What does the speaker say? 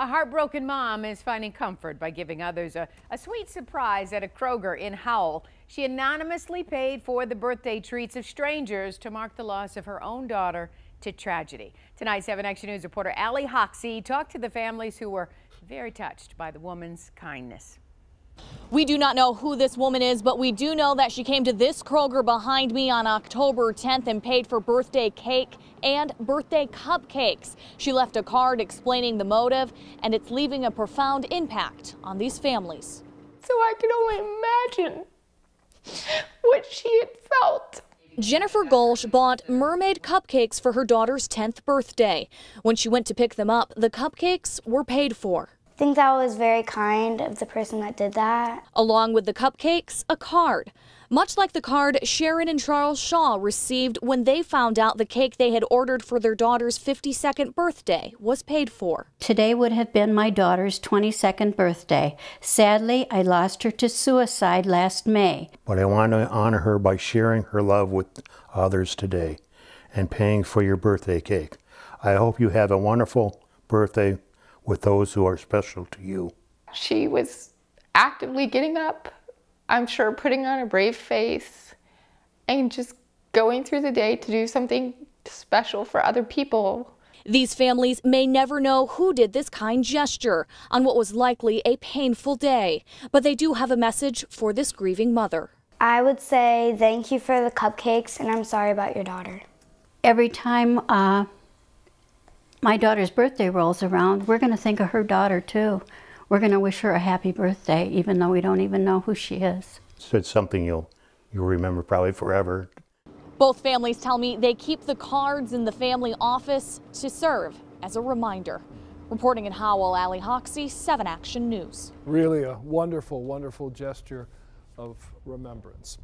A heartbroken mom is finding comfort by giving others a sweet surprise at a Kroger in Howell. She anonymously paid for the birthday treats of strangers to mark the loss of her own daughter to tragedy. Tonight, 7 Action News reporter Allie Hoxie talked to the families who were very touched by the woman's kindness. We do not know who this woman is, but we do know that she came to this Kroger behind me on October 10th and paid for birthday cake and birthday cupcakes. She left a card explaining the motive, and it's leaving a profound impact on these families. So I can only imagine what she had felt. Jennifer Golcsh bought mermaid cupcakes for her daughter's 10th birthday. When she went to pick them up, the cupcakes were paid for. I think that was very kind of the person that did that. Along with the cupcakes, a card. Much like the card Sharon and Charles Shaw received when they found out the cake they had ordered for their daughter's 52nd birthday was paid for. Today would have been my daughter's 22nd birthday. Sadly, I lost her to suicide last May. But I want to honor her by sharing her love with others today and paying for your birthday cake. I hope you have a wonderful birthday with those who are special to you. She was actively getting up, I'm sure putting on a brave face, and just going through the day to do something special for other people. These families may never know who did this kind gesture on what was likely a painful day, but they do have a message for this grieving mother. I would say thank you for the cupcakes, and I'm sorry about your daughter. Every time my daughter's birthday rolls around, we're going to think of her daughter too. We're going to wish her a happy birthday, even though we don't even know who she is. It's something you'll remember probably forever. Both families tell me they keep the cards in the family office to serve as a reminder. Reporting in Howell, Allie Hoxie, 7 Action News. Really a wonderful, wonderful gesture of remembrance.